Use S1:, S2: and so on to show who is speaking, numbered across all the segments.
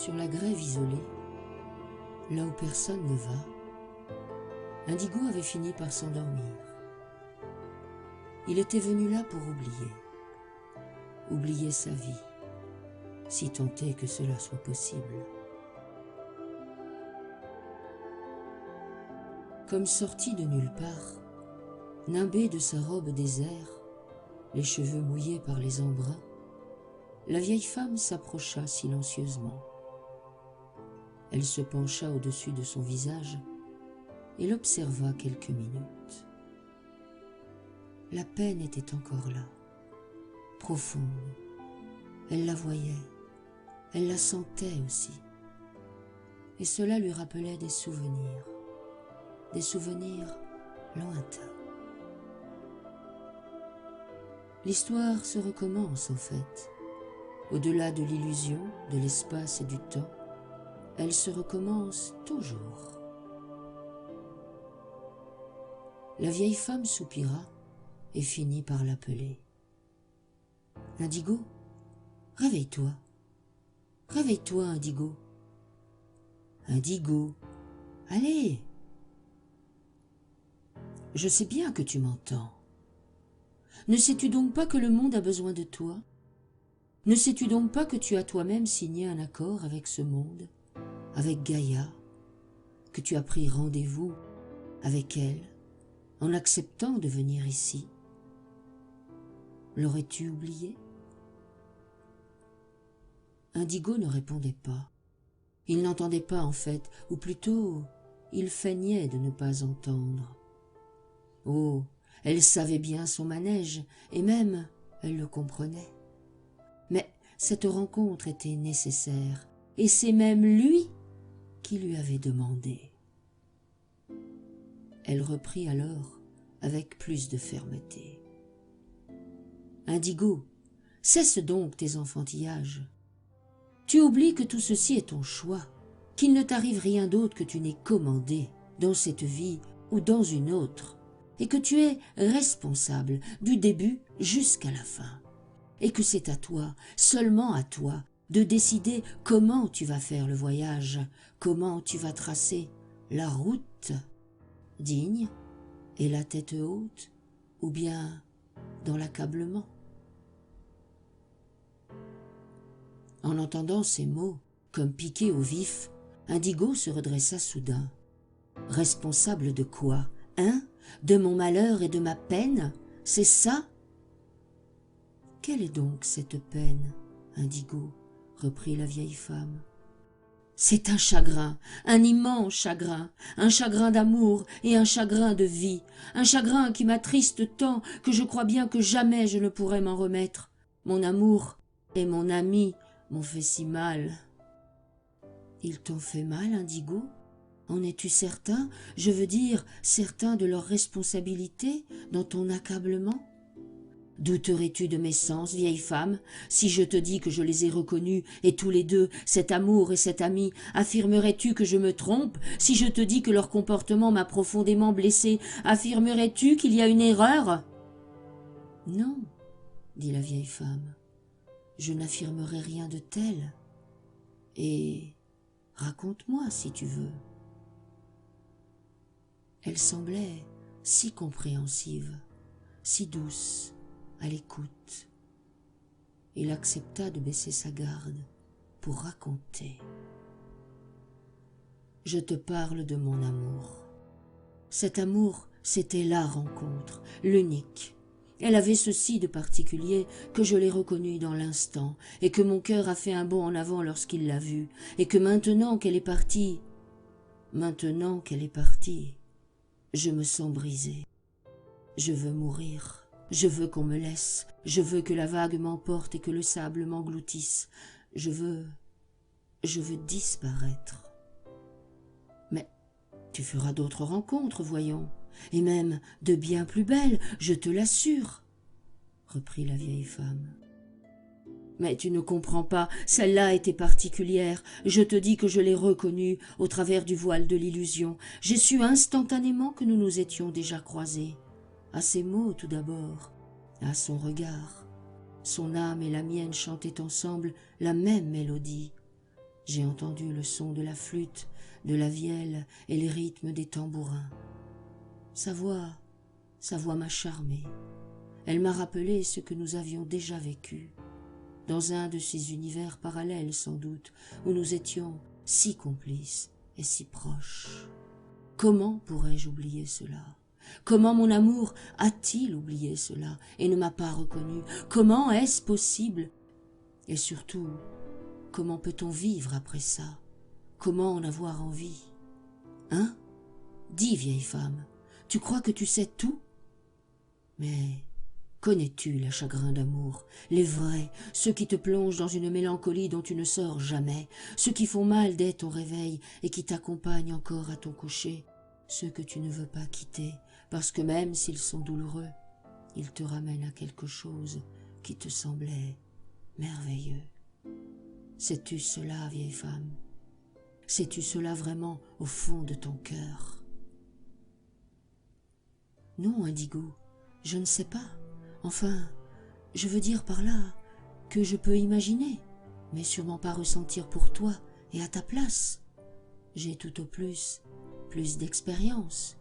S1: Sur la grève isolée, là où personne ne va, Indigo avait fini par s'endormir. Il était venu là pour oublier sa vie, si tant est que cela soit possible. Comme sorti de nulle part, nimbé de sa robe désert, les cheveux mouillés par les embruns, la vieille femme s'approcha silencieusement. Elle se pencha au-dessus de son visage et l'observa quelques minutes. La peine était encore là, profonde. Elle la voyait, elle la sentait aussi. Et cela lui rappelait des souvenirs lointains. L'histoire se recommence en fait. Au-delà de l'illusion, de l'espace et du temps, elle se recommence toujours. La vieille femme soupira et finit par l'appeler. « Indigo, réveille-toi. Réveille-toi, Indigo. Indigo, allez. Je sais bien que tu m'entends. Ne sais-tu donc pas que le monde a besoin de toi? Ne sais-tu donc pas que tu as toi-même signé un accord avec ce monde, avec Gaïa, que tu as pris rendez-vous avec elle en acceptant de venir ici? L'aurais-tu oublié? » Indigo ne répondait pas. Il n'entendait pas en fait, ou plutôt, il feignait de ne pas entendre. Oh, elle savait bien son manège, et même elle le comprenait. Mais cette rencontre était nécessaire, et c'est même lui qui lui avait demandé. Elle reprit alors avec plus de fermeté. « Indigo, cesse donc tes enfantillages. Tu oublies que tout ceci est ton choix, qu'il ne t'arrive rien d'autre que tu n'aies commandé dans cette vie ou dans une autre, et que tu es responsable du début jusqu'à la fin, et que c'est à toi, seulement à toi, de décider comment tu vas faire le voyage, comment tu vas tracer la route, digne et la tête haute, ou bien dans l'accablement. » En entendant ces mots, comme piqués au vif, Indigo se redressa soudain. « Responsable de quoi, hein? De mon malheur et de ma peine? C'est ça? » « Quelle est donc cette peine, Indigo ?» reprit la vieille femme. « C'est un chagrin, un immense chagrin, un chagrin d'amour et un chagrin de vie, un chagrin qui m'attriste tant que je crois bien que jamais je ne pourrai m'en remettre. Mon amour et mon ami m'ont fait si mal. » « Ils t'ont fait mal, Indigo? En es-tu certain? Je veux dire, certain de leur responsabilité dans ton accablement? Douterais-tu de mes sens, vieille femme, si je te dis que je les ai reconnus, et tous les deux, cet amour et cet ami? Affirmerais-tu que je me trompe, si je te dis que leur comportement m'a profondément blessée? Affirmerais-tu qu'il y a une erreur? » « Non, » dit la vieille femme, « je n'affirmerai rien de tel. Et raconte-moi si tu veux. » Elle semblait si compréhensive, si douce, à l'écoute. Il accepta de baisser sa garde pour raconter. « Je te parle de mon amour. Cet amour, c'était la rencontre, l'unique. Elle avait ceci de particulier que je l'ai reconnue dans l'instant, et que mon cœur a fait un bond en avant lorsqu'il l'a vue, et que maintenant qu'elle est partie, je me sens brisée. Je veux mourir. Je veux qu'on me laisse, je veux que la vague m'emporte et que le sable m'engloutisse. Je veux disparaître. Mais tu feras d'autres rencontres, voyons, et même de bien plus belles, je te l'assure, reprit la vieille femme. Mais tu ne comprends pas, celle-là était particulière. Je te dis que je l'ai reconnue au travers du voile de l'illusion. J'ai su instantanément que nous nous étions déjà croisés. À ses mots tout d'abord, à son regard. Son âme et la mienne chantaient ensemble la même mélodie. J'ai entendu le son de la flûte, de la vielle et les rythmes des tambourins. Sa voix m'a charmé. Elle m'a rappelé ce que nous avions déjà vécu, dans un de ces univers parallèles sans doute, où nous étions si complices et si proches. Comment pourrais-je oublier cela? Comment mon amour a-t-il oublié cela et ne m'a pas reconnu? Comment est-ce possible? Et surtout, comment peut-on vivre après ça? Comment en avoir envie? Hein? Dis, vieille femme, tu crois que tu sais tout? Mais connais-tu les chagrins d'amour, les vrais, ceux qui te plongent dans une mélancolie dont tu ne sors jamais, ceux qui font mal dès ton réveil et qui t'accompagnent encore à ton coucher, ceux que tu ne veux pas quitter, parce que même s'ils sont douloureux, ils te ramènent à quelque chose qui te semblait merveilleux. Sais-tu cela, vieille femme? Sais-tu cela vraiment au fond de ton cœur? Non, Indigo, je ne sais pas. Enfin, je veux dire par là que je peux imaginer, mais sûrement pas ressentir pour toi et à ta place. J'ai tout au plus d'expérience.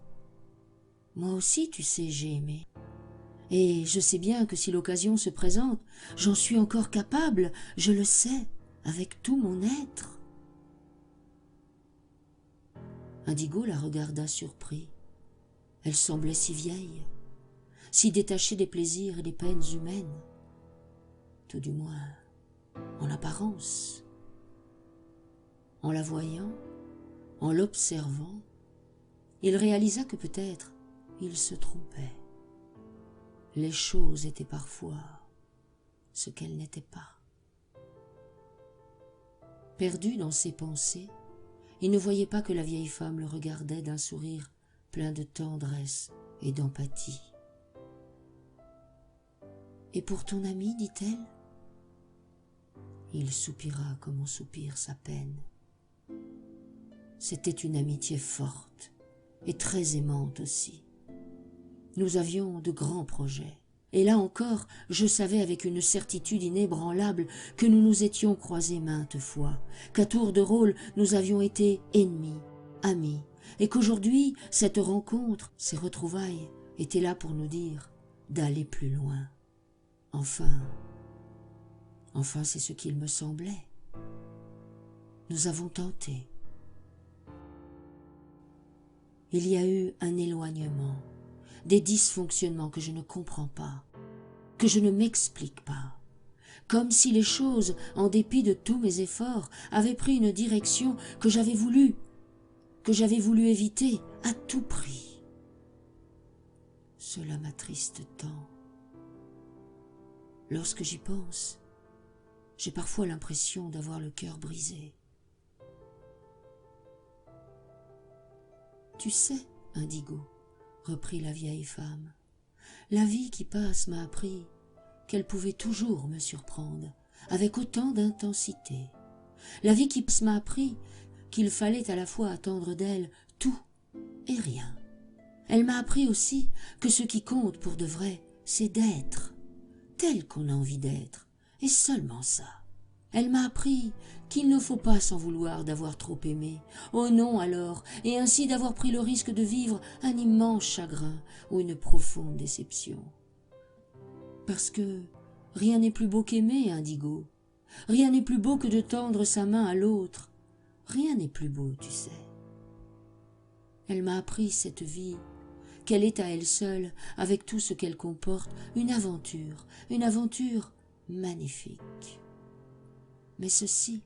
S1: Moi aussi, tu sais, j'ai aimé. Et je sais bien que si l'occasion se présente, j'en suis encore capable, je le sais, avec tout mon être. Indigo la regarda surpris. Elle semblait si vieille, si détachée des plaisirs et des peines humaines, tout du moins en apparence. En la voyant, en l'observant, il réalisa que peut-être il se trompait. Les choses étaient parfois ce qu'elles n'étaient pas. Perdu dans ses pensées, il ne voyait pas que la vieille femme le regardait d'un sourire plein de tendresse et d'empathie. « Et pour ton ami, dit-elle » Il soupira comme on soupire sa peine. C'était une amitié forte et très aimante aussi. Nous avions de grands projets. Et là encore, je savais avec une certitude inébranlable que nous nous étions croisés maintes fois, qu'à tour de rôle nous avions été ennemis, amis, et qu'aujourd'hui, cette rencontre, ces retrouvailles, étaient là pour nous dire d'aller plus loin. Enfin, c'est ce qu'il me semblait. Nous avons tenté. Il y a eu un éloignement, des dysfonctionnements que je ne comprends pas, que je ne m'explique pas, comme si les choses, en dépit de tous mes efforts, avaient pris une direction que j'avais voulu éviter à tout prix. Cela m'attriste tant. Lorsque j'y pense, j'ai parfois l'impression d'avoir le cœur brisé. Tu sais, Indigo, reprit la vieille femme, la vie qui passe m'a appris qu'elle pouvait toujours me surprendre avec autant d'intensité. La vie qui passe m'a appris qu'il fallait à la fois attendre d'elle tout et rien. Elle m'a appris aussi que ce qui compte pour de vrai, c'est d'être tel qu'on a envie d'être, et seulement ça. Elle m'a appris qu'il ne faut pas s'en vouloir d'avoir trop aimé. Oh non alors, et ainsi d'avoir pris le risque de vivre un immense chagrin ou une profonde déception. Parce que rien n'est plus beau qu'aimer, Indigo. Rien n'est plus beau que de tendre sa main à l'autre. Rien n'est plus beau, tu sais. Elle m'a appris cette vie, qu'elle est à elle seule, avec tout ce qu'elle comporte, une aventure magnifique. Mais ceci,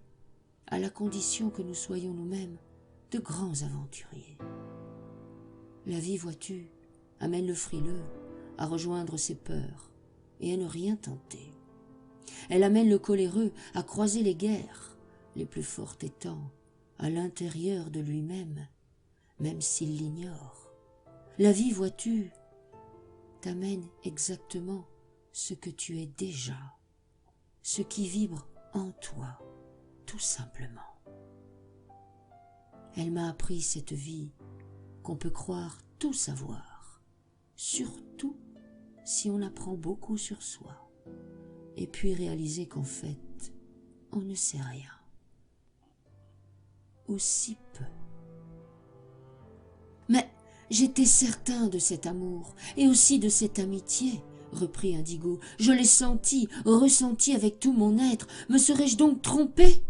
S1: à la condition que nous soyons nous-mêmes de grands aventuriers. La vie, vois-tu, amène le frileux à rejoindre ses peurs et à ne rien tenter. Elle amène le coléreux à croiser les guerres, les plus fortes étant à l'intérieur de lui-même, même s'il l'ignore. La vie, vois-tu, t'amène exactement ce que tu es déjà, ce qui vibre en toi, tout simplement. Elle m'a appris cette vie qu'on peut croire tout savoir, surtout si on apprend beaucoup sur soi, et puis réaliser qu'en fait, on ne sait rien. aussi peu. Mais j'étais certain de cet amour et aussi de cette amitié, reprit Indigo. Je l'ai senti, ressenti avec tout mon être. Me serais-je donc trompé?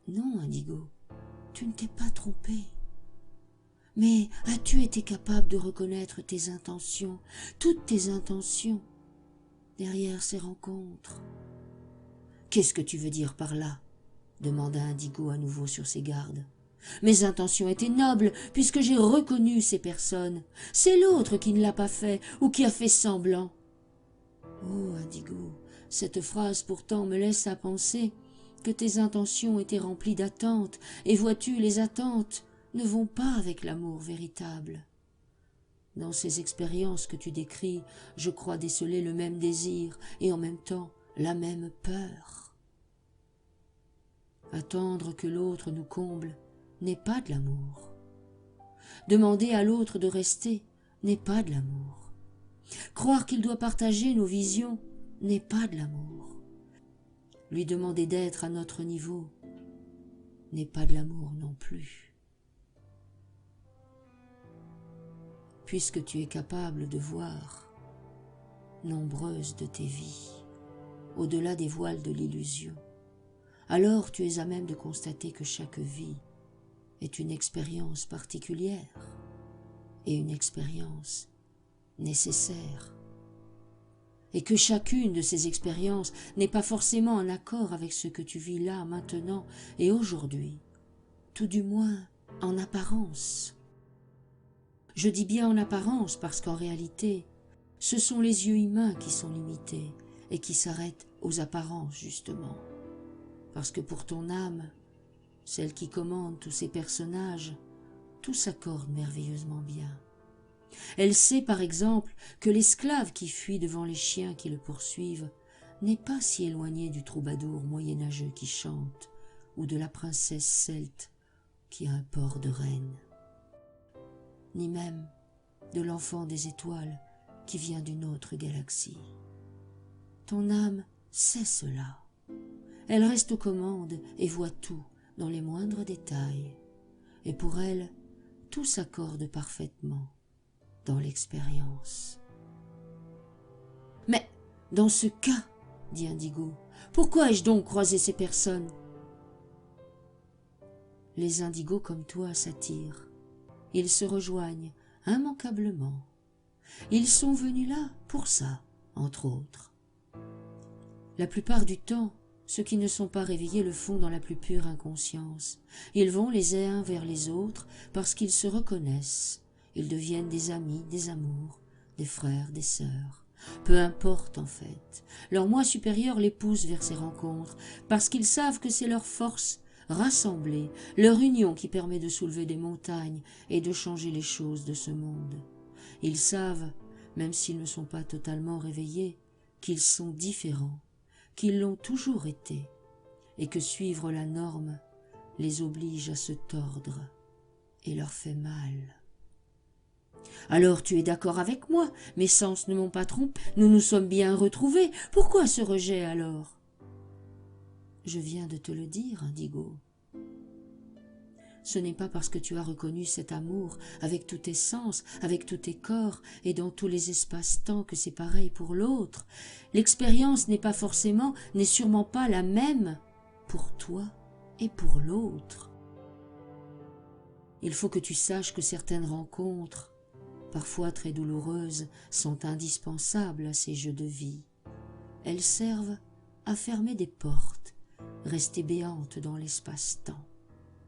S1: Non, Indigo, tu ne t'es pas trompé. Mais as-tu été capable de reconnaître tes intentions, toutes tes intentions, derrière ces rencontres? Qu'est-ce que tu veux dire par là? Demanda Indigo à nouveau sur ses gardes. Mes intentions étaient nobles, puisque j'ai reconnu ces personnes. C'est l'autre qui ne l'a pas fait, ou qui a fait semblant. Oh, Indigo, cette phrase pourtant me laisse à penser que tes intentions étaient remplies d'attentes, et vois-tu, les attentes ne vont pas avec l'amour véritable. Dans ces expériences que tu décris, je crois déceler le même désir, et en même temps la même peur. Attendre que l'autre nous comble n'est pas de l'amour. Demander à l'autre de rester n'est pas de l'amour. Croire qu'il doit partager nos visions n'est pas de l'amour. Lui demander d'être à notre niveau n'est pas de l'amour non plus. Puisque tu es capable de voir nombreuses de tes vies, au-delà des voiles de l'illusion, alors tu es à même de constater que chaque vie est une expérience particulière et une expérience nécessaire, et que chacune de ces expériences n'est pas forcément en accord avec ce que tu vis là, maintenant et aujourd'hui, tout du moins en apparence. Je dis bien en apparence parce qu'en réalité, ce sont les yeux humains qui sont limités et qui s'arrêtent aux apparences justement, parce que pour ton âme, celle qui commande tous ces personnages, tout s'accorde merveilleusement bien. Elle sait par exemple que l'esclave qui fuit devant les chiens qui le poursuivent n'est pas si éloigné du troubadour moyenâgeux qui chante ou de la princesse celte qui a un port de reine, ni même de l'enfant des étoiles qui vient d'une autre galaxie. Ton âme sait cela. Elle reste aux commandes et voit tout dans les moindres détails, et pour elle, tout s'accorde parfaitement dans l'expérience. Mais dans ce cas, dit Indigo, pourquoi ai-je donc croisé ces personnes? Les indigos comme toi s'attirent. Ils se rejoignent immanquablement. Ils sont venus là pour ça, entre autres. La plupart du temps, ceux qui ne sont pas réveillés le font dans la plus pure inconscience. Ils vont les uns vers les autres parce qu'ils se reconnaissent. Ils deviennent des amis, des amours, des frères, des sœurs. Peu importe en fait. Leur moi supérieur les pousse vers ces rencontres parce qu'ils savent que c'est leur force rassemblée, leur union qui permet de soulever des montagnes et de changer les choses de ce monde. Ils savent, même s'ils ne sont pas totalement réveillés, qu'ils sont différents, qu'ils l'ont toujours été, et que suivre la norme les oblige à se tordre et leur fait mal. Alors tu es d'accord avec moi, mes sens ne m'ont pas trompé, nous nous sommes bien retrouvés, pourquoi ce rejet alors? Je viens de te le dire, Indigo. Ce n'est pas parce que tu as reconnu cet amour avec tous tes sens, avec tous tes corps et dans tous les espaces-temps que c'est pareil pour l'autre. L'expérience n'est pas forcément, n'est sûrement pas la même pour toi et pour l'autre. Il faut que tu saches que certaines rencontres, parfois très douloureuses, sont indispensables à ces jeux de vie. Elles servent à fermer des portes, rester béantes dans l'espace-temps.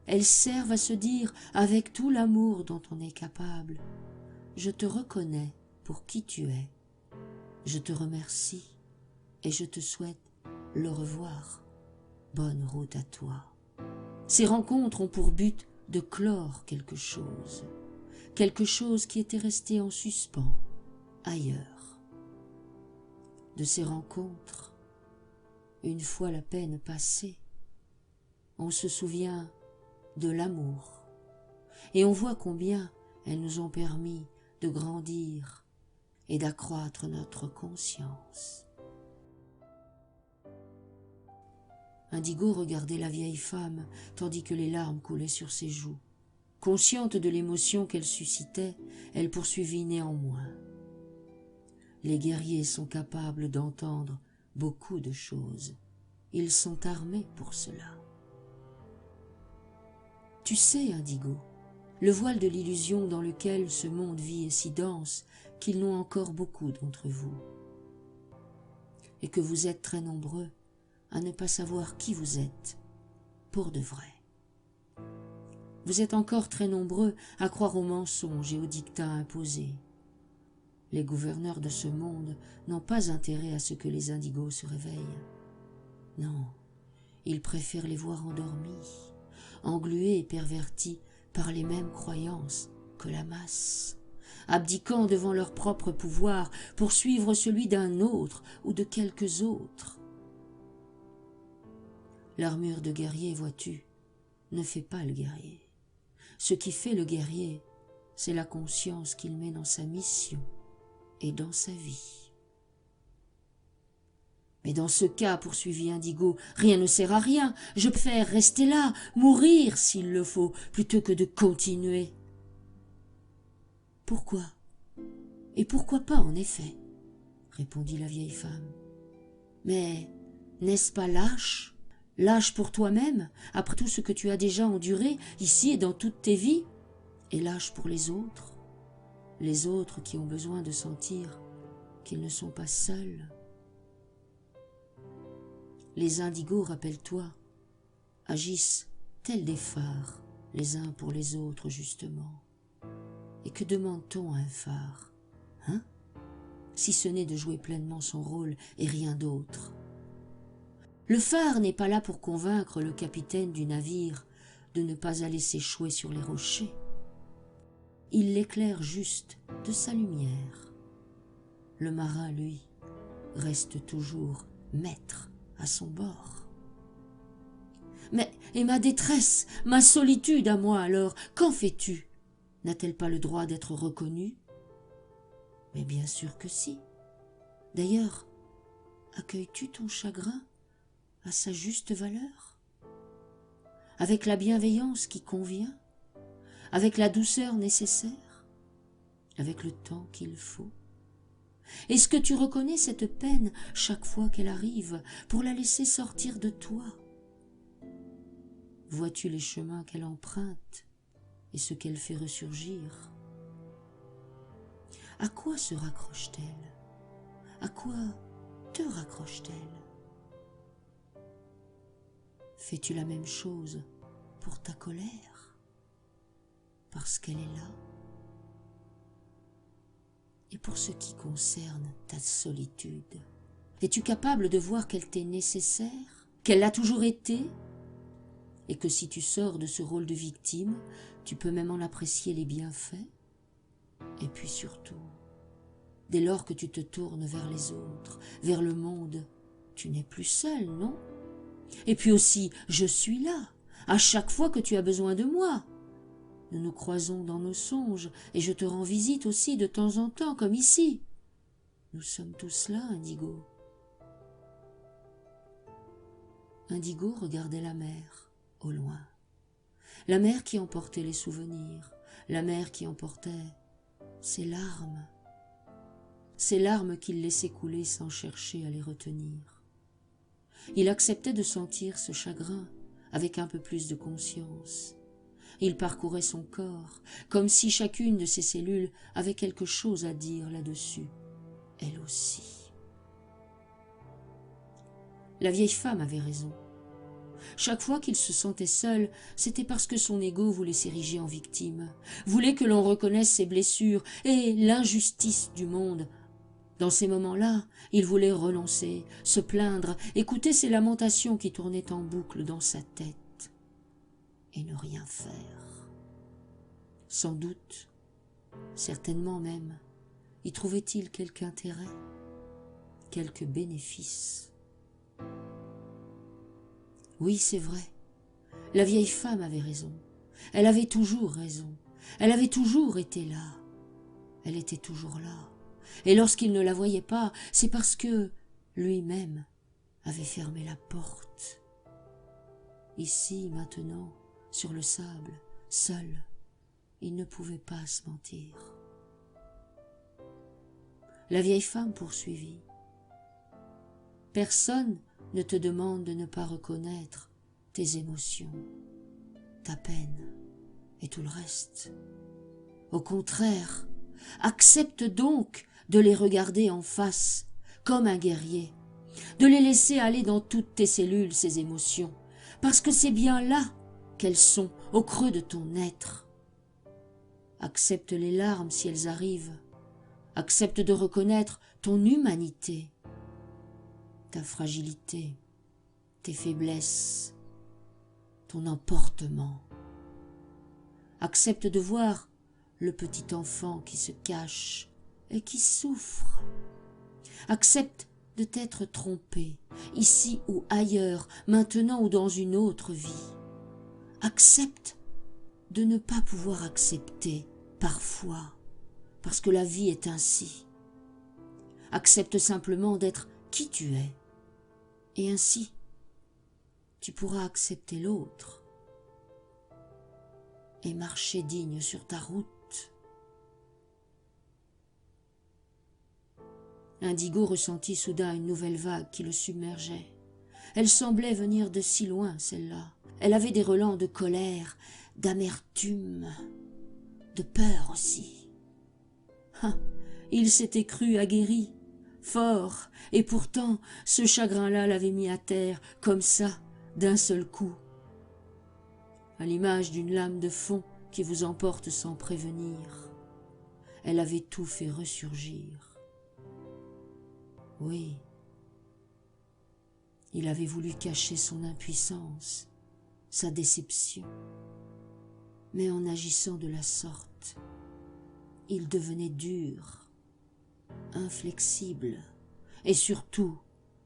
S1: Elles servent à se dire avec tout l'amour dont on est capable « Je te reconnais pour qui tu es, je te remercie et je te souhaite le revoir. Bonne route à toi. » Ces rencontres ont pour but de clore quelque chose qui était resté en suspens ailleurs. De ces rencontres, une fois la peine passée, on se souvient de l'amour, et on voit combien elles nous ont permis de grandir et d'accroître notre conscience. Indigo regardait la vieille femme, tandis que les larmes coulaient sur ses joues. Consciente de l'émotion qu'elle suscitait, elle poursuivit néanmoins. Les guerriers sont capables d'entendre beaucoup de choses. Ils sont armés pour cela. Tu sais, Indigo, le voile de l'illusion dans lequel ce monde vit est si dense qu'ils n'ont encore beaucoup d'entre vous. Et que vous êtes très nombreux à ne pas savoir qui vous êtes, pour de vrai. Vous êtes encore très nombreux à croire aux mensonges et aux dictats imposés. Les gouverneurs de ce monde n'ont pas intérêt à ce que les indigos se réveillent. Non, ils préfèrent les voir endormis, englués et pervertis par les mêmes croyances que la masse, abdiquant devant leur propre pouvoir pour suivre celui d'un autre ou de quelques autres. L'armure de guerrier, vois-tu, ne fait pas le guerrier. Ce qui fait le guerrier, c'est la conscience qu'il met dans sa mission et dans sa vie. Mais dans ce cas, poursuivit Indigo, rien ne sert à rien. Je préfère rester là, mourir s'il le faut, plutôt que de continuer. Pourquoi? Et pourquoi pas, en effet, répondit la vieille femme. Mais n'est-ce pas lâche? Lâche pour toi-même, après tout ce que tu as déjà enduré, ici et dans toutes tes vies, et lâche pour les autres qui ont besoin de sentir qu'ils ne sont pas seuls. Les indigos, rappelle-toi, agissent tels des phares, les uns pour les autres, justement. Et que demande-t-on à un phare, hein? Si ce n'est de jouer pleinement son rôle et rien d'autre. Le phare n'est pas là pour convaincre le capitaine du navire de ne pas aller s'échouer sur les rochers. Il l'éclaire juste de sa lumière. Le marin, lui, reste toujours maître à son bord. Mais, et ma détresse, ma solitude à moi alors, qu'en fais-tu? N'a-t-elle pas le droit d'être reconnue? Mais bien sûr que si. D'ailleurs, accueilles-tu ton chagrin à sa juste valeur? Avec la bienveillance qui convient? Avec la douceur nécessaire? Avec le temps qu'il faut? Est-ce que tu reconnais cette peine chaque fois qu'elle arrive pour la laisser sortir de toi? Vois-tu les chemins qu'elle emprunte et ce qu'elle fait ressurgir? À quoi se raccroche-t-elle? À quoi te raccroche-t-elle? Fais-tu la même chose pour ta colère? Parce qu'elle est là? Et pour ce qui concerne ta solitude, es-tu capable de voir qu'elle t'est nécessaire, qu'elle l'a toujours été, et que si tu sors de ce rôle de victime, tu peux même en apprécier les bienfaits? Et puis surtout, dès lors que tu te tournes vers les autres, vers le monde, tu n'es plus seul, non? Et puis aussi, je suis là, à chaque fois que tu as besoin de moi. Nous nous croisons dans nos songes, et je te rends visite aussi de temps en temps, comme ici. Nous sommes tous là, Indigo. Indigo regardait la mer, au loin. La mer qui emportait les souvenirs, la mer qui emportait ses larmes qu'il laissait couler sans chercher à les retenir. Il acceptait de sentir ce chagrin avec un peu plus de conscience. Il parcourait son corps, comme si chacune de ses cellules avait quelque chose à dire là-dessus, elle aussi. La vieille femme avait raison. Chaque fois qu'il se sentait seul, c'était parce que son ego voulait s'ériger en victime, voulait que l'on reconnaisse ses blessures et l'injustice du monde. Dans ces moments-là, il voulait renoncer, se plaindre, écouter ses lamentations qui tournaient en boucle dans sa tête et ne rien faire. Sans doute, certainement même, y trouvait-il quelque intérêt, quelque bénéfice. Oui, c'est vrai, la vieille femme avait raison. Elle avait toujours raison. Elle avait toujours été là. Elle était toujours là. Et lorsqu'il ne la voyait pas, c'est parce que lui-même avait fermé la porte. Ici, maintenant, sur le sable, seul, il ne pouvait pas se mentir. La vieille femme poursuivit. Personne ne te demande de ne pas reconnaître tes émotions, ta peine et tout le reste. Au contraire, accepte donc de les regarder en face, comme un guerrier, de les laisser aller dans toutes tes cellules, ces émotions, parce que c'est bien là qu'elles sont, au creux de ton être. Accepte les larmes si elles arrivent, accepte de reconnaître ton humanité, ta fragilité, tes faiblesses, ton emportement. Accepte de voir le petit enfant qui se cache et qui souffre. Accepte de t'être trompé, ici ou ailleurs, maintenant ou dans une autre vie. Accepte de ne pas pouvoir accepter, parfois, parce que la vie est ainsi. Accepte simplement d'être qui tu es, et ainsi, tu pourras accepter l'autre et marcher digne sur ta route. Indigo ressentit soudain une nouvelle vague qui le submergeait. Elle semblait venir de si loin, celle-là. Elle avait des relents de colère, d'amertume, de peur aussi. Ah, il s'était cru aguerri, fort, et pourtant ce chagrin-là l'avait mis à terre, comme ça, d'un seul coup. À l'image d'une lame de fond qui vous emporte sans prévenir. Elle avait tout fait ressurgir. Oui, il avait voulu cacher son impuissance, sa déception. Mais en agissant de la sorte, il devenait dur, inflexible, et surtout,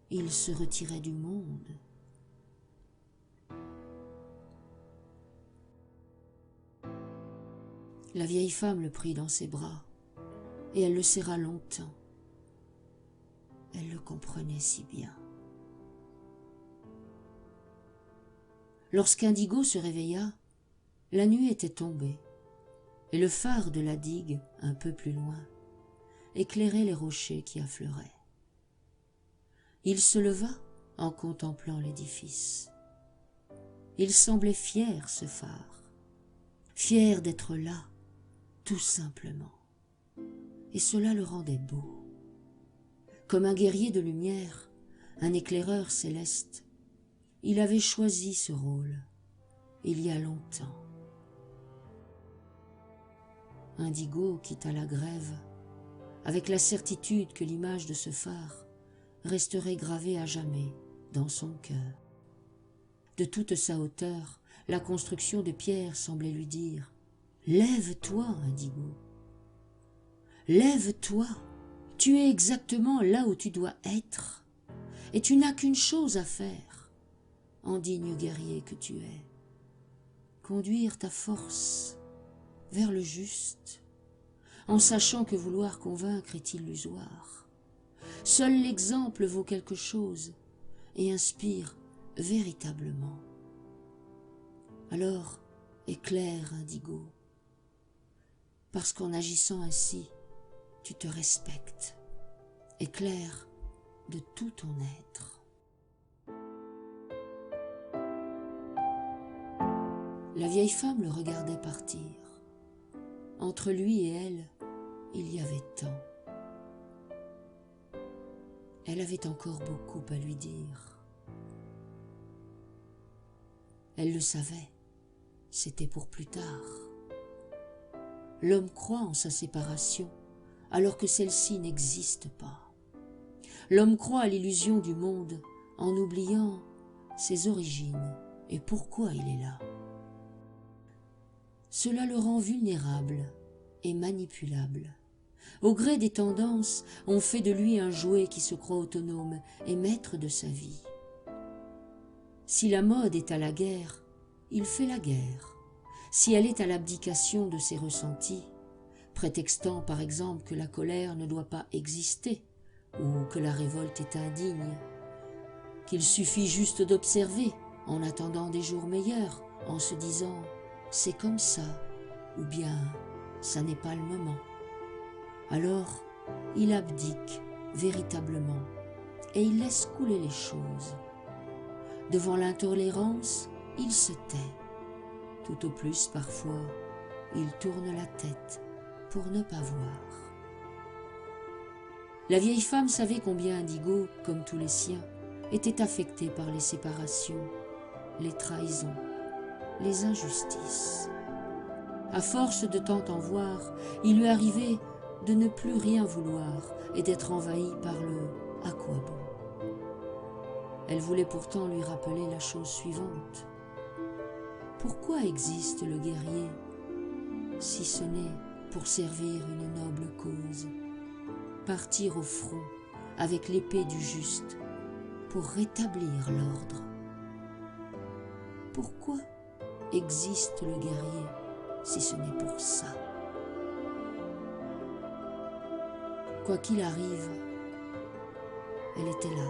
S1: il se retirait du monde. La vieille femme le prit dans ses bras, et elle le serra longtemps. Elle le comprenait si bien. Lorsqu'Indigo se réveilla, la nuit était tombée, et le phare de la digue, un peu plus loin, éclairait les rochers qui affleuraient. Il se leva en contemplant l'édifice. Il semblait fier, ce phare, fier d'être là, tout simplement, et cela le rendait beau. Comme un guerrier de lumière, un éclaireur céleste, il avait choisi ce rôle, il y a longtemps. Indigo quitta la grève, avec la certitude que l'image de ce phare resterait gravée à jamais dans son cœur. De toute sa hauteur, la construction de pierre semblait lui dire « Lève-toi, Indigo, lève-toi !» Tu es exactement là où tu dois être, et tu n'as qu'une chose à faire, en digne guerrier que tu es. Conduire ta force vers le juste, en sachant que vouloir convaincre est illusoire. Seul l'exemple vaut quelque chose et inspire véritablement. Alors, éclaire, Indigo, parce qu'en agissant ainsi, tu te respectes, éclaire de tout ton être. La vieille femme le regardait partir. Entre lui et elle, il y avait tant. Elle avait encore beaucoup à lui dire. Elle le savait, c'était pour plus tard. L'homme croit en sa séparation, alors que celle-ci n'existe pas. L'homme croit à l'illusion du monde en oubliant ses origines et pourquoi il est là. Cela le rend vulnérable et manipulable. Au gré des tendances, on fait de lui un jouet qui se croit autonome et maître de sa vie. Si la mode est à la guerre, il fait la guerre. Si elle est à l'abdication de ses ressentis, prétextant par exemple que la colère ne doit pas exister ou que la révolte est indigne, qu'il suffit juste d'observer en attendant des jours meilleurs, en se disant « c'est comme ça » ou bien « ça n'est pas le moment ». Alors, il abdique véritablement et il laisse couler les choses. Devant l'intolérance, il se tait. Tout au plus, parfois, il tourne la tête pour ne pas voir. La vieille femme savait combien Indigo, comme tous les siens, était affecté par les séparations, les trahisons, les injustices. À force de tant en voir, il lui arrivait de ne plus rien vouloir et d'être envahi par le « à quoi bon ». Elle voulait pourtant lui rappeler la chose suivante. Pourquoi existe le guerrier, si ce n'est pour servir une noble cause, partir au front avec l'épée du juste pour rétablir l'ordre? Pourquoi existe le guerrier, si ce n'est pour ça? Quoi qu'il arrive, elle était là,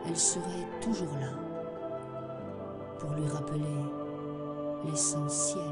S1: elle serait toujours là, pour lui rappeler l'essentiel.